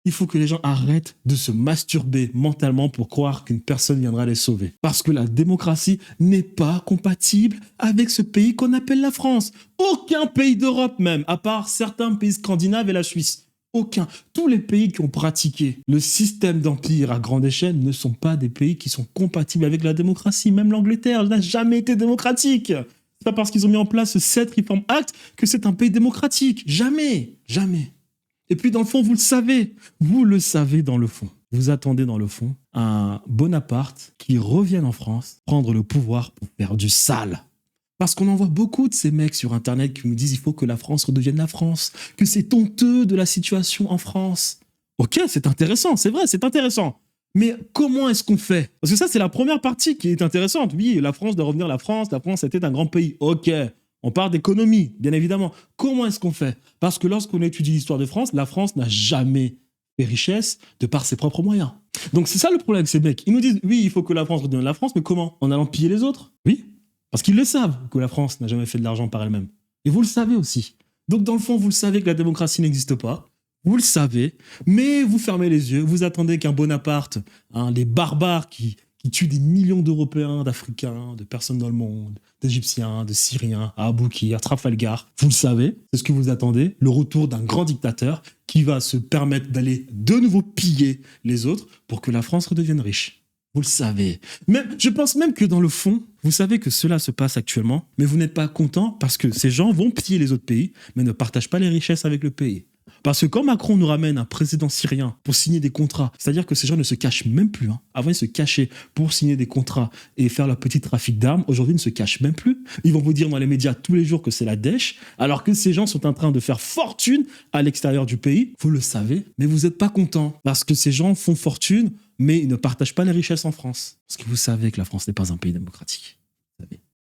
Il faut que les gens arrêtent de se masturber mentalement pour croire qu'une personne viendra les sauver. Parce que la démocratie n'est pas compatible avec ce pays qu'on appelle la France. Aucun pays d'Europe même, à part certains pays scandinaves et la Suisse. Aucun. Tous les pays qui ont pratiqué le système d'empire à grande échelle ne sont pas des pays qui sont compatibles avec la démocratie. Même l'Angleterre n'a jamais été démocratique. C'est pas parce qu'ils ont mis en place ce 7 Reform Act que c'est un pays démocratique. Jamais. Jamais. Et puis dans le fond, vous le savez dans le fond. Vous attendez dans le fond un Bonaparte qui revienne en France prendre le pouvoir pour faire du sale. Parce qu'on en voit beaucoup de ces mecs sur Internet qui nous disent il faut que la France redevienne la France, que c'est honteux de la situation en France. Ok, c'est intéressant, c'est vrai, c'est intéressant. Mais comment est-ce qu'on fait? Parce que ça, c'est la première partie qui est intéressante. Oui, la France doit revenir la France était un grand pays. Ok, on parle d'économie, bien évidemment. Comment est-ce qu'on fait? Parce que lorsqu'on étudie l'histoire de France, la France n'a jamais fait richesse de par ses propres moyens. Donc c'est ça le problème avec ces mecs. Ils nous disent oui, il faut que la France redevienne la France, mais comment? En allant piller les autres? Oui. Parce qu'ils le savent que la France n'a jamais fait de l'argent par elle-même. Et vous le savez aussi. Donc dans le fond, vous le savez que la démocratie n'existe pas. Vous le savez, mais vous fermez les yeux. Vous attendez qu'un Bonaparte, les barbares qui tuent des millions d'Européens, d'Africains, de personnes dans le monde, d'Égyptiens, de Syriens, à Aboukir, à Trafalgar. Vous le savez, c'est ce que vous attendez. Le retour d'un grand dictateur qui va se permettre d'aller de nouveau piller les autres pour que la France redevienne riche. Vous le savez. Même, je pense même que dans le fond, vous savez que cela se passe actuellement, mais vous n'êtes pas content parce que ces gens vont piller les autres pays, mais ne partagent pas les richesses avec le pays. Parce que quand Macron nous ramène un président syrien pour signer des contrats, c'est-à-dire que ces gens ne se cachent même plus. Avant, ils se cachaient pour signer des contrats et faire leur petit trafic d'armes. Aujourd'hui, ils ne se cachent même plus. Ils vont vous dire dans les médias tous les jours que c'est la dèche, alors que ces gens sont en train de faire fortune à l'extérieur du pays. Vous le savez, mais vous n'êtes pas content parce que ces gens font fortune, mais ils ne partagent pas les richesses en France. Parce que vous savez que la France n'est pas un pays démocratique.